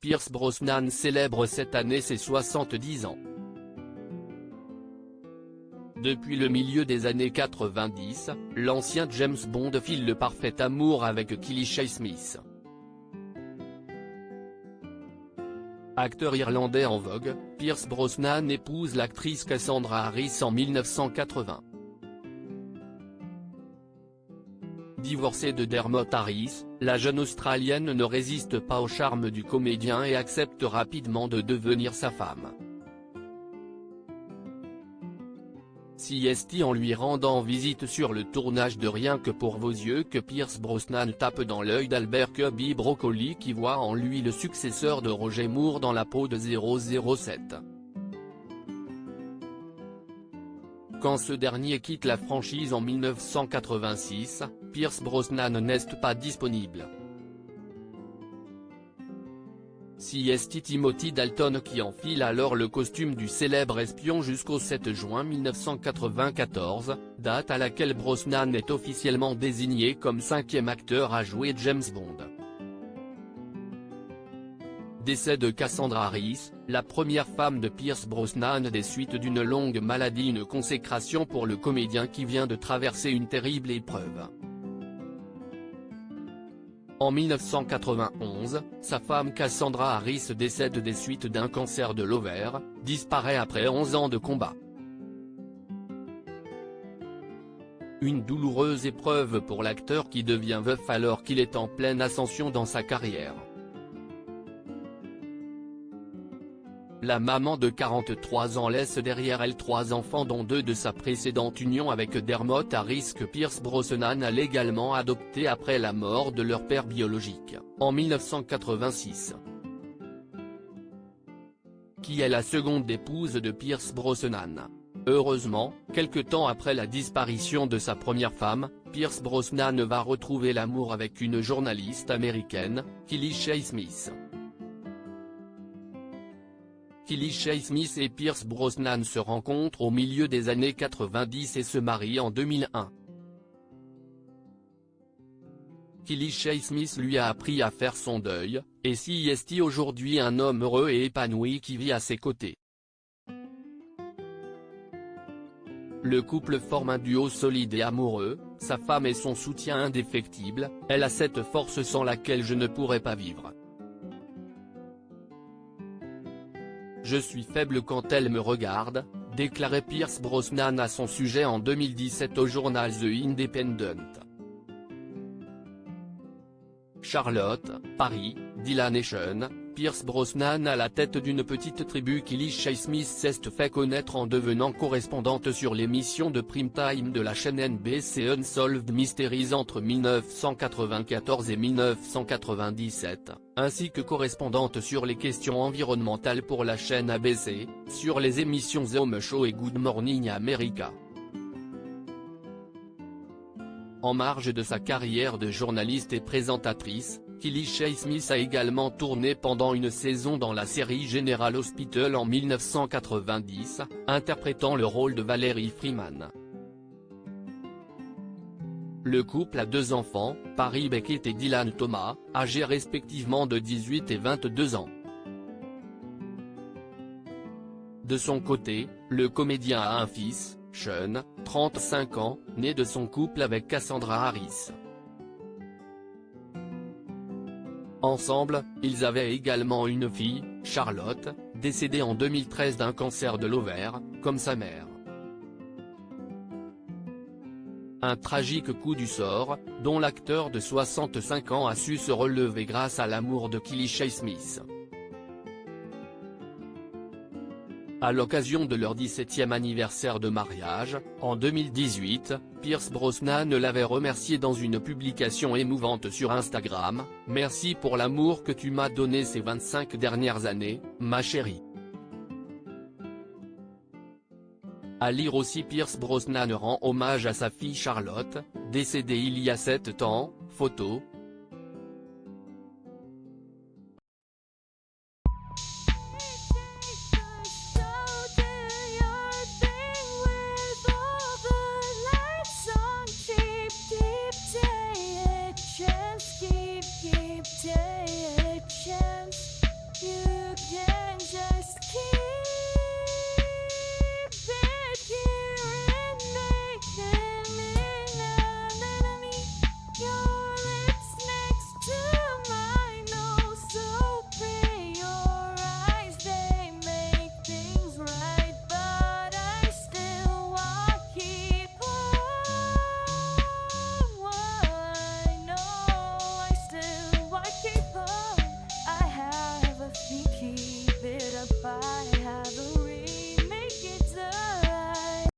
Pierce Brosnan célèbre cette année ses 70 ans. Depuis le milieu des années 90, l'ancien James Bond file le parfait amour avec Killy Shae-Smith. Acteur irlandais en vogue, Pierce Brosnan épouse l'actrice Cassandra Harris en 1980. Divorcée de Dermot Harris, la jeune Australienne ne résiste pas au charme du comédien et accepte rapidement de devenir sa femme. C'est en lui rendant visite sur le tournage de Rien que pour vos yeux que Pierce Brosnan tape dans l'œil d'Albert Cubby Broccoli qui voit en lui le successeur de Roger Moore dans la peau de 007. Quand ce dernier quitte la franchise en 1986, Pierce Brosnan n'est pas disponible. C'est Timothy Dalton qui enfile alors le costume du célèbre espion jusqu'au 7 juin 1994, date à laquelle Brosnan est officiellement désigné comme 5e acteur à jouer James Bond. Décès de Cassandra Harris, la première femme de Pierce Brosnan des suites d'une longue maladie, une consécration pour le comédien qui vient de traverser une terrible épreuve. En 1991, sa femme Cassandra Harris décède des suites d'un cancer de l'ovaire, disparaît après 11 ans de combat. Une douloureuse épreuve pour l'acteur qui devient veuf alors qu'il est en pleine ascension dans sa carrière. La maman de 43 ans laisse derrière elle 3 enfants dont 2 de sa précédente union avec Dermot Harris que Pierce Brosnan a légalement adopté après la mort de leur père biologique, en 1986. Qui est la seconde épouse de Pierce Brosnan. Heureusement, quelque temps après la disparition de sa première femme, Pierce Brosnan va retrouver l'amour avec une journaliste américaine, Killy Shae-Smith. Killy Shae-Smith et Pierce Brosnan se rencontrent au milieu des années 90 et se marient en 2001. Killy Shae-Smith lui a appris à faire son deuil, et c'est aujourd'hui un homme heureux et épanoui qui vit à ses côtés. Le couple forme un duo solide et amoureux, sa femme est son soutien indéfectible, elle a cette force sans laquelle je ne pourrais pas vivre. Je suis faible quand elle me regarde, déclarait Pierce Brosnan à son sujet en 2017 au journal The Independent. Charlotte, Paris, Dylan Nation, Pierce Brosnan à la tête d'une petite tribu. Killy Shae-Smith s'est fait connaître en devenant correspondante sur l'émission de prime time de la chaîne NBC Unsolved Mysteries entre 1994 et 1997, ainsi que correspondante sur les questions environnementales pour la chaîne ABC, sur les émissions The Home Show et Good Morning America. En marge de sa carrière de journaliste et présentatrice, Killy Shae-Smith a également tourné pendant une saison dans la série General Hospital en 1990, interprétant le rôle de Valerie Freeman. Le couple a 2 enfants, Paris Beckett et Dylan Thomas, âgés respectivement de 18 et 22 ans. De son côté, le comédien a un fils, Sean, 35 ans, né de son couple avec Cassandra Harris. Ensemble, ils avaient également une fille, Charlotte, décédée en 2013 d'un cancer de l'ovaire, comme sa mère. Un tragique coup du sort, dont l'acteur de 65 ans a su se relever grâce à l'amour de Killy Shae-Smith. À l'occasion de leur 17e anniversaire de mariage, en 2018, Pierce Brosnan l'avait remercié dans une publication émouvante sur Instagram, « Merci pour l'amour que tu m'as donné ces 25 dernières années, ma chérie ». À lire aussi, Pierce Brosnan rend hommage à sa fille Charlotte, décédée il y a 7 ans, photo,